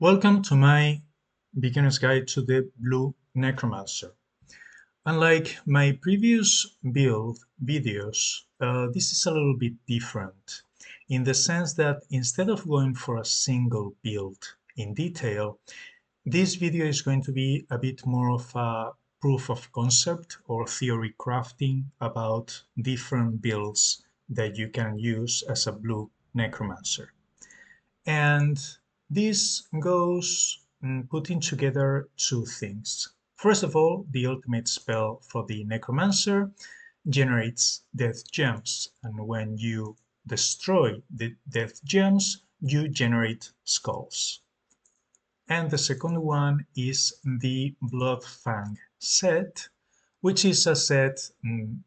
Welcome to my beginner's guide to the blue Necromancer. Unlike my previous build videos, this is a little bit different in the sense that instead of going for a single build in detail, this video is going to be a bit more of a proof of concept or theory crafting about different builds that you can use as a blue Necromancer. And this goes putting together two things. First of all, the ultimate spell for the Necromancer generates death gems, and when you destroy the death gems, you generate skulls. And the second one is the Bloodfang set, which is a set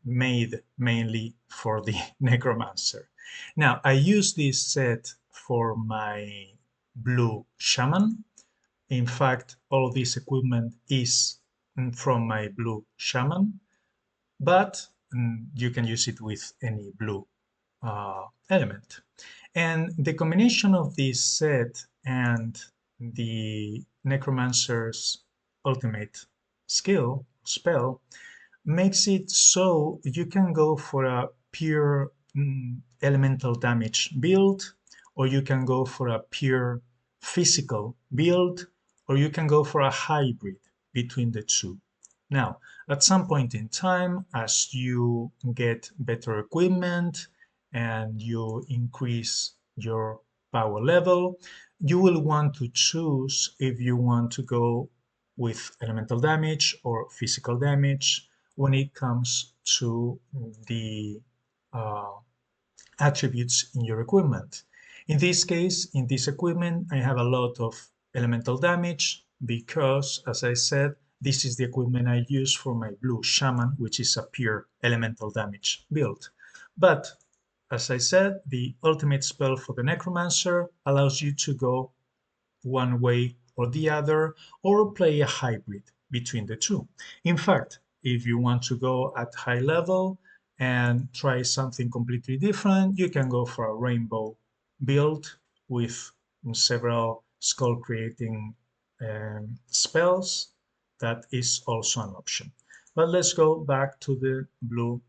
made mainly for the Necromancer. Now, I use this set for my blue shaman. In fact, all this equipment is from my blue shaman, but you can use it with any blue element. And the combination of this set and the Necromancer's ultimate spell, makes it so you can go for a pure elemental damage build, or you can go for a pure physical build, or you can go for a hybrid between the two. Now, at some point in time, as you get better equipment and you increase your power level, you will want to choose if you want to go with elemental damage or physical damage when it comes to the uh, attributes in your equipment. In this case, in this equipment, I have a lot of elemental damage because, as I said, this is the equipment I use for my blue shaman, which is a pure elemental damage build. But as I said, the ultimate spell for the Necromancer allows you to go one way or the other, or play a hybrid between the two. In fact, if you want to go at high level and try something completely different, you can go for a rainbow build with several skull creating spells. That is also an option. But let's go back to the blue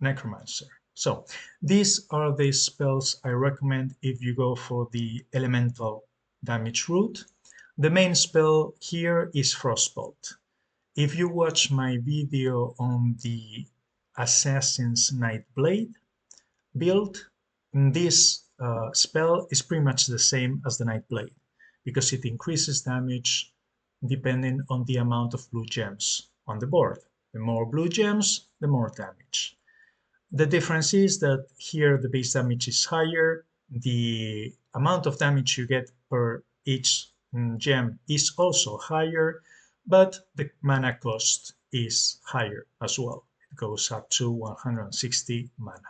Necromancer. So these are the spells I recommend if you go for the elemental damage route. The main spell here is Frostbolt. If you watch my video on the Assassin's Nightblade build, this spell is pretty much the same as the Nightblade because it increases damage depending on the amount of blue gems on the board. The more blue gems, the more damage. The difference is that here the base damage is higher, the amount of damage you get per each gem is also higher, but the mana cost is higher as well. It goes up to 160 mana.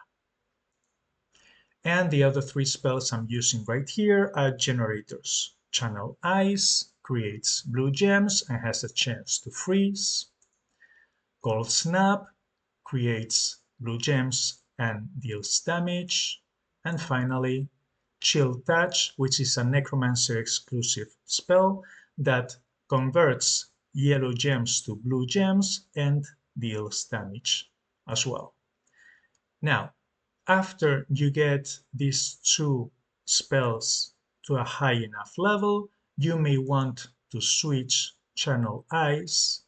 And the other three spells I'm using right here are generators. Channel Ice creates blue gems and has a chance to freeze. Cold Snap creates blue gems and deals damage. And finally, Chill Touch, which is a Necromancer exclusive spell that converts yellow gems to blue gems and deals damage as well. Now, after you get these two spells to a high enough level, you may want to switch Channel Ice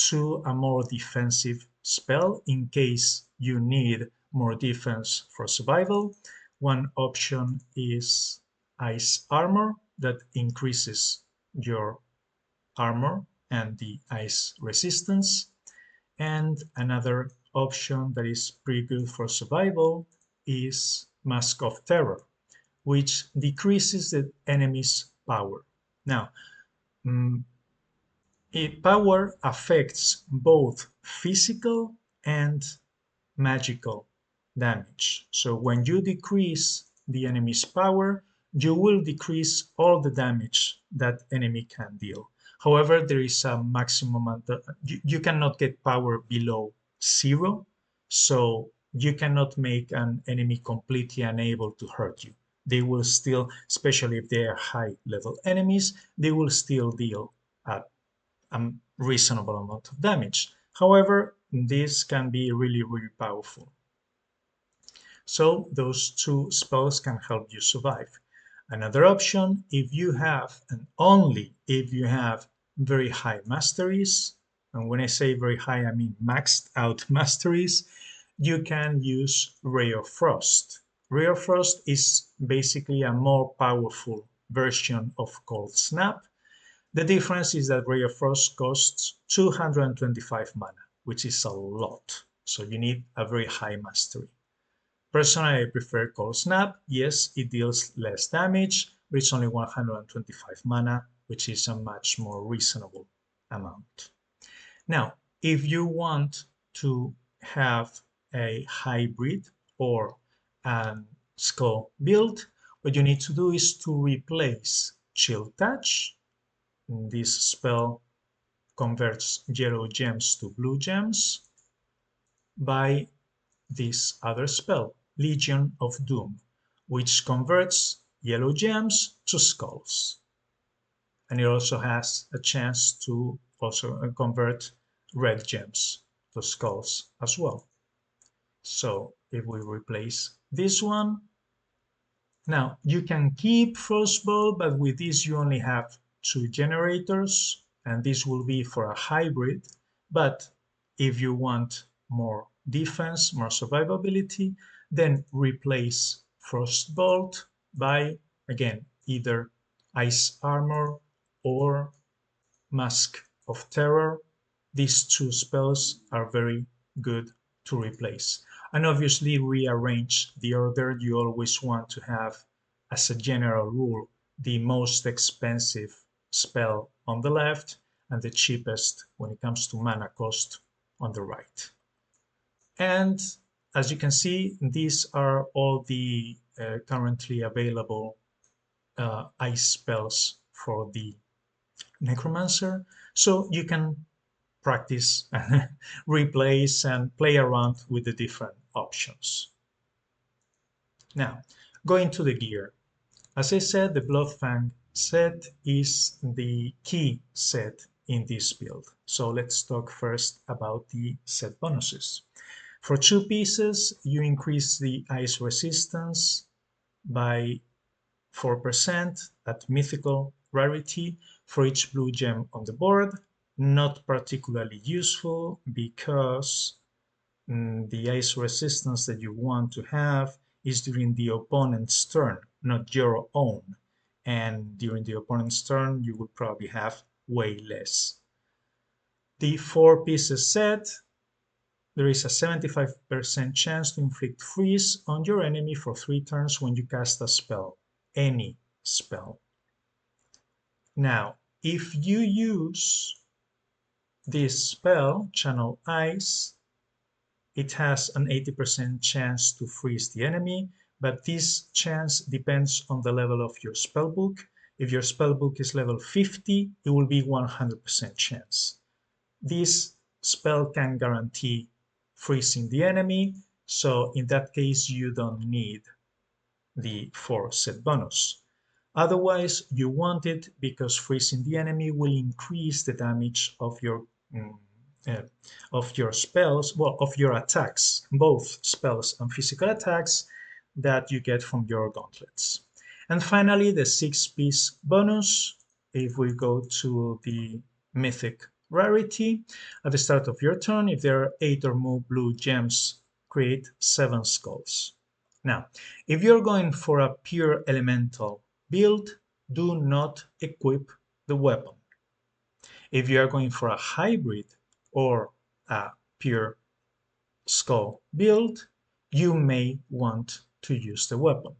to a more defensive spell in case you need more defense for survival. One option is Ice Armor that increases your armor and the ice resistance. And another option that is pretty good for survival is Mask of Terror, which decreases the enemy's power. Now, power affects both physical and magical damage. So when you decrease the enemy's power, you will decrease all the damage that enemy can deal. However, there is a maximum, you cannot get power below 0, so you cannot make an enemy completely unable to hurt you. They will still, especially if they are high level enemies, they will still deal a reasonable amount of damage. However, this can be really, really powerful. So those two spells can help you survive. Another option, if you have, and only if you have very high masteries, and when I say very high, I mean maxed out masteries, you can use Ray of Frost. Ray of Frost is basically a more powerful version of Cold Snap. The difference is that Ray of Frost costs 225 mana, which is a lot. So you need a very high mastery. Personally, I prefer Cold Snap. Yes, it deals less damage, but it's only 125 mana, which is a much more reasonable amount. Now, if you want to have a hybrid or a skull build, what you need to do is to replace Chill Touch. This spell converts yellow gems to blue gems by this other spell, Legion of Doom, which converts yellow gems to skulls. And it also has a chance to also convert red gems to skulls as well. So if we replace this one, now you can keep Frostball, but with this you only have 2 generators, and this will be for a hybrid. But if you want more defense, more survivability, then replace Frostbolt by, again, either Ice Armor or Mask of Terror. These two spells are very good to replace. And obviously rearrange the order. You always want to have, as a general rule, the most expensive spell on the left and the cheapest when it comes to mana cost on the right. And as you can see, these are all the currently available ice spells for the Necromancer. So you can practice, replace, and play around with the different options. Now, going to the gear. As I said, the Bloodfang set is the key set in this build. So let's talk first about the set bonuses. For 2 pieces, you increase the ice resistance by 4% at mythical rarity for each blue gem on the board. Not particularly useful because the ice resistance that you want to have is during the opponent's turn, not your own. And during the opponent's turn, you will probably have way less. The 4 pieces set, there is a 75% chance to inflict freeze on your enemy for 3 turns when you cast a spell, any spell. Now, if you use this spell, Channel Ice, it has an 80% chance to freeze the enemy, but this chance depends on the level of your spellbook. If your spellbook is level 50, it will be 100% chance. This spell can guarantee freezing the enemy, so in that case you don't need the 4 set bonus. Otherwise, you want it because freezing the enemy will increase the damage of your spells, well, of your attacks, both spells and physical attacks that you get from your gauntlets. And finally, the 6-piece bonus, if we go to the mythic rarity, at the start of your turn, if there are 8 or more blue gems, create 7 skulls. Now, if you're going for a pure elemental build, do not equip the weapon. If you are going for a hybrid or a pure skull build, you may want to use the weapon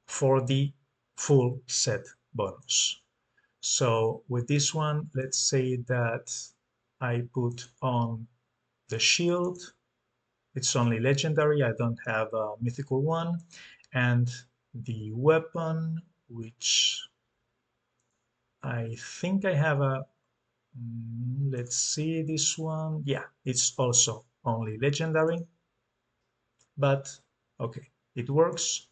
for the full set bonus. So with this one, let's say that I put on the shield. It's only legendary, I don't have a mythical one. And the weapon, which I think I have a, let's see this one. Yeah, it's also only legendary, but okay, it works.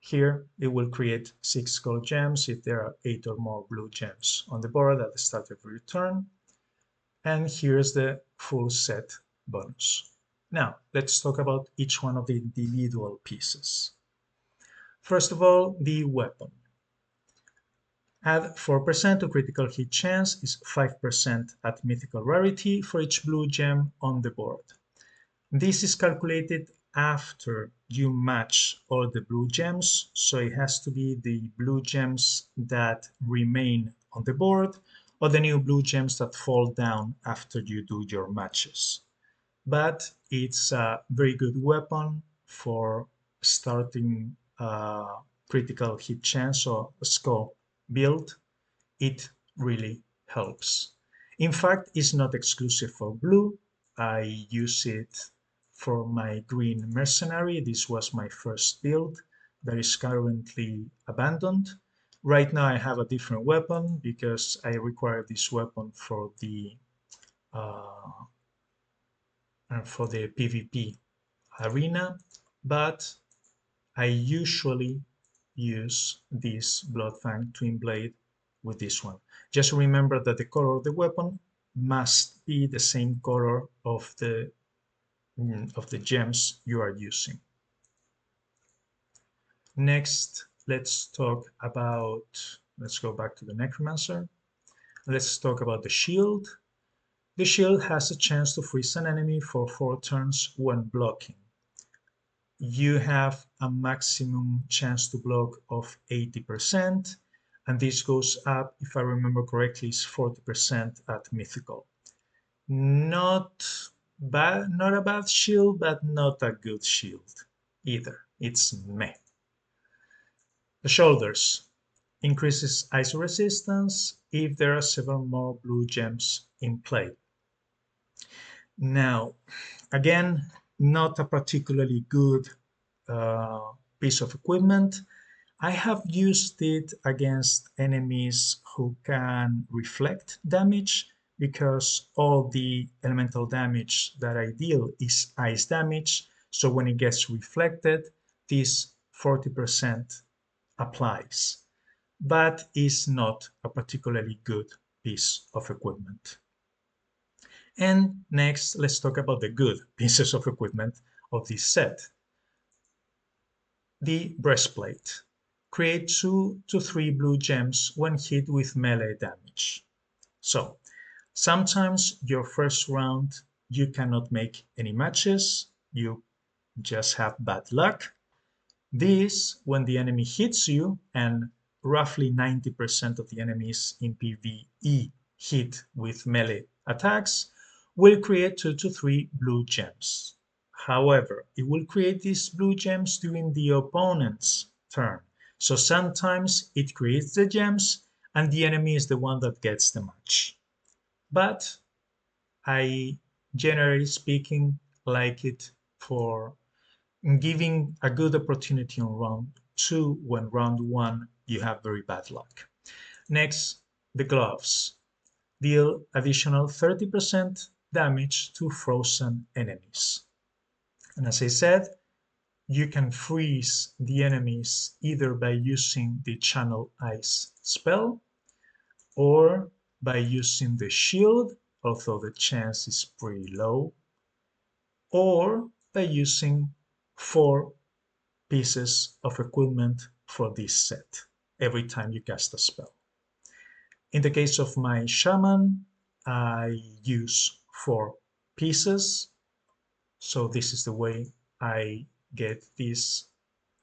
Here, it will create 6 gold gems if there are 8 or more blue gems on the board at the start of every turn. And here's the full set bonus. Now, let's talk about each one of the individual pieces. First of all, the weapon. Add 4% to critical hit chance is 5% at mythical rarity for each blue gem on the board. This is calculated after you match all the blue gems, so it has to be the blue gems that remain on the board or the new blue gems that fall down after you do your matches. But it's a very good weapon for starting critical hit chance or skull build. It really helps. In fact, it's not exclusive for blue. I use it for my green mercenary. This was my first build that is currently abandoned. Right now I have a different weapon because I require this weapon uh, for the PvP arena, but I usually use this Bloodfang Twin Blade with this one. Just remember that the color of the weapon must be the same color of the gems you are using. Next, let's go back to the Necromancer. Let's talk about the shield. The shield has a chance to freeze an enemy for 4 turns when blocking. You have a maximum chance to block of 80%, and this goes up, if I remember correctly, is 40% at mythical. Not a bad shield, but not a good shield either. It's meh. The shoulders increases ice resistance if there are several more blue gems in play. Now, again, not a particularly good piece of equipment. I have used it against enemies who can reflect damage because all the elemental damage that I deal is ice damage. So when it gets reflected, this 40% applies, but is not a particularly good piece of equipment. And next, let's talk about the good pieces of equipment of this set. The breastplate. Create 2 to 3 blue gems when hit with melee damage. So, sometimes your first round you cannot make any matches, you just have bad luck. This, when the enemy hits you, and roughly 90% of the enemies in PvE hit with melee attacks, will create 2 to 3 blue gems. However, it will create these blue gems during the opponent's turn. So sometimes it creates the gems and the enemy is the one that gets the match. But I, generally speaking, like it for giving a good opportunity on round 2 when round 1 you have very bad luck. Next, the gloves. Deal additional 30% damage to frozen enemies. And as I said, you can freeze the enemies either by using the Channel Ice spell or by using the shield, although the chance is pretty low, or by using 4 pieces of equipment for this set every time you cast a spell. In the case of my shaman, I use 4 pieces, so this is the way I get this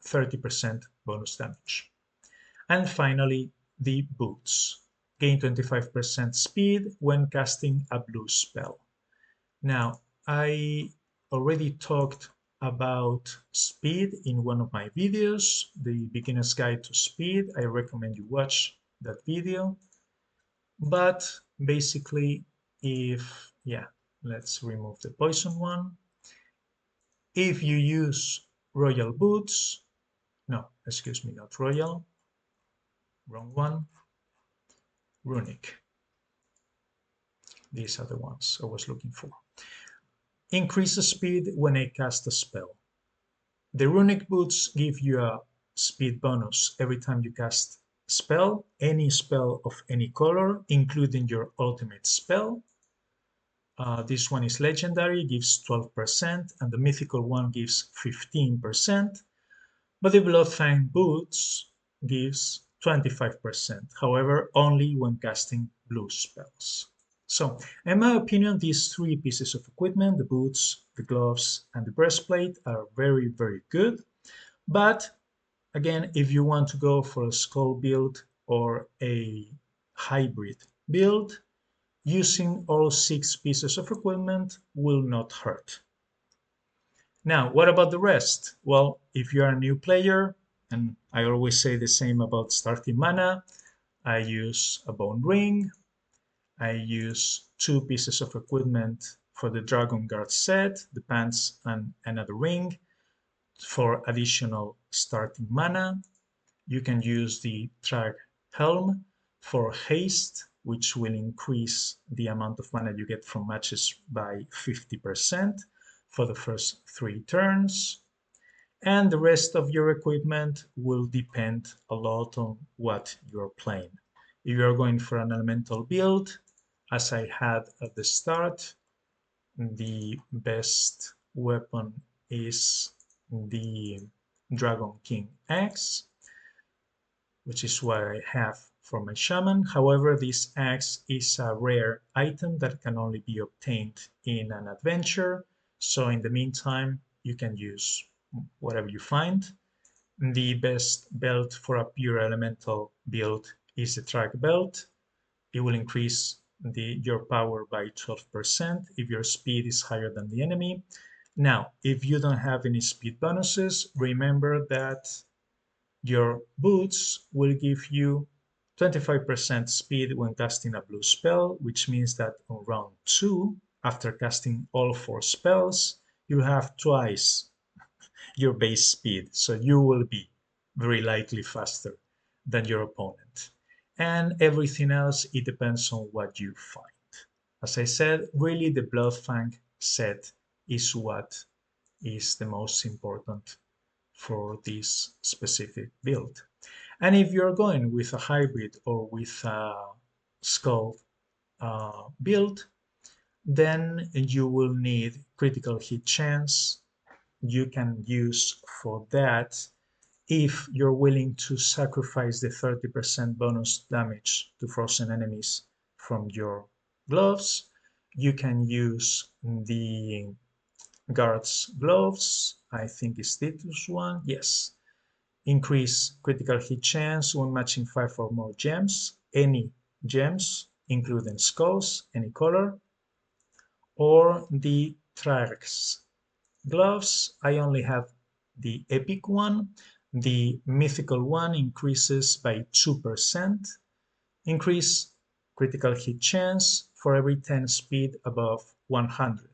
30% bonus damage. And finally, the boots. Gain 25% speed when casting a blue spell. Now, I already talked about speed in one of my videos, the beginner's guide to speed. I recommend you watch that video. But basically, let's remove the poison one. If you use royal boots, no, excuse me, not royal, wrong one, runic. These are the ones I was looking for. Increase the speed when I cast a spell. The runic boots give you a speed bonus every time you cast spell, any spell of any color, including your ultimate spell. This one is legendary, gives 12%, and the mythical one gives 15%. But the Bloodfang Boots gives 25%, however, only when casting blue spells. So, in my opinion, these three pieces of equipment, the boots, the gloves, and the breastplate, are very, very good. But again, if you want to go for a skull build or a hybrid build, using all 6 pieces of equipment will not hurt. Now, what about the rest? Well, if you are a new player, and I always say the same about starting mana, I use a bone ring, I use 2 pieces of equipment for the Dragon Guard set, the pants and another ring for additional starting mana. You can use the Trag Helm for haste, which will increase the amount of mana you get from matches by 50% for the first 3 turns. And the rest of your equipment will depend a lot on what you're playing. If you're going for an elemental build, as I had at the start, the best weapon is the Dragon King Axe, which is what I have for my shaman. However, this axe is a rare item that can only be obtained in an adventure. So in the meantime, you can use whatever you find. The best belt for a pure elemental build is the track belt. It will increase your power by 12% if your speed is higher than the enemy. Now, if you don't have any speed bonuses, remember that your boots will give you 25% speed when casting a blue spell, which means that on round 2, after casting all 4 spells, you have twice your base speed, so you will be very likely faster than your opponent. And everything else, it depends on what you find. As I said, really the Bloodfang set is what is the most important for this specific build. And if you're going with a hybrid or with a skull build, then you will need critical hit chance. You can use for that if you're willing to sacrifice the 30% bonus damage to frozen enemies from your gloves. You can use the guard's gloves. I think it's this one. Yes. Increase critical hit chance when matching 5 or more gems, any gems, including skulls, any color, or the Trax gloves. I only have the epic one. The mythical one increases by 2%. Increase critical hit chance for every 10 speed above 100.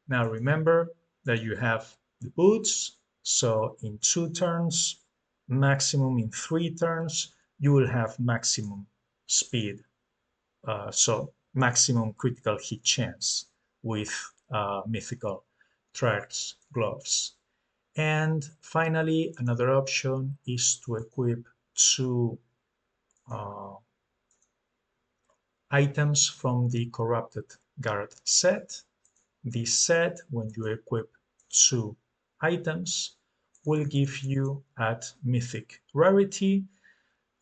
Now remember that you have the boots, so in 2 turns, maximum in 3 turns, you will have maximum speed, so maximum critical hit chance with mythical Trax gloves. And finally, another option is to equip 2 uh, items from the Corrupted Guard set. This set, when you equip 2 items, will give you at mythic rarity,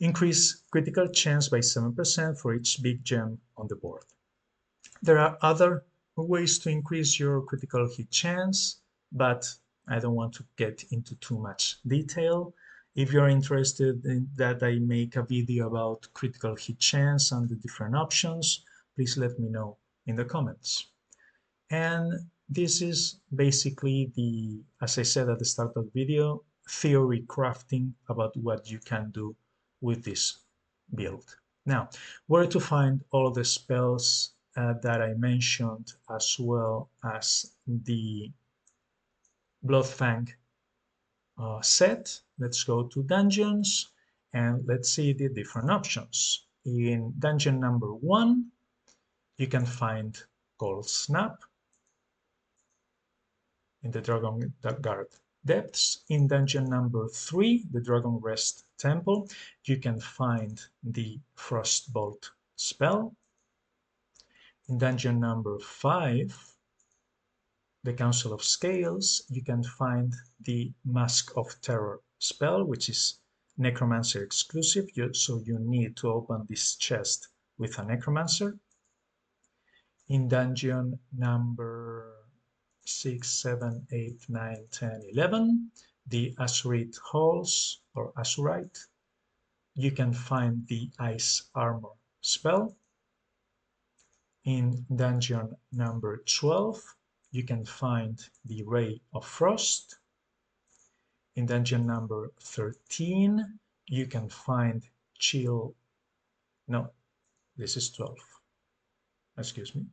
increase critical chance by 7% for each big gem on the board. There are other ways to increase your critical hit chance, but I don't want to get into too much detail. If you're interested in that I make a video about critical hit chance and the different options, please let me know in the comments. And this is basically the, as I said at the start of the video, theory crafting about what you can do with this build. Now, where to find all the spells that I mentioned, as well as the Bloodfang set. Let's go to dungeons and let's see the different options. In dungeon number 1, you can find Cold Snap in the Dragon Guard depths. In dungeon number 3, the Dragon Rest Temple, you can find the Frostbolt spell. In dungeon number 5, the Council of Scales, you can find the Mask of Terror spell, which is Necromancer exclusive, so you need to open this chest with a Necromancer. In dungeon number 6, 7, 8, 9, 10, 11, the Azurite Halls or Azurite, you can find the Ice Armor spell. In dungeon number 12, you can find the Ray of Frost. In dungeon number 13, you can find Chill. No, this is 12. Excuse me.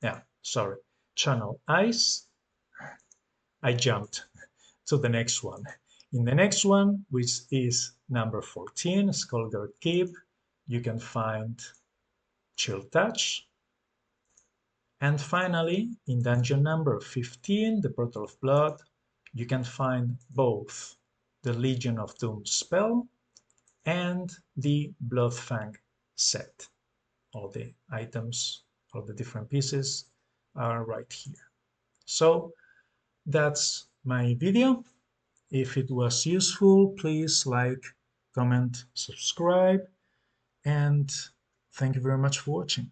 Yeah, sorry. Channel Ice. I jumped to the next one. In the next one, which is number 14, Skullguard Keep, you can find Chill Touch. And finally, in dungeon number 15, the Portal of Blood, you can find both the Legion of Doom spell and the Bloodfang set. All the items, all the different pieces are right here. So that's my video. If it was useful, please like, comment, subscribe, and thank you very much for watching.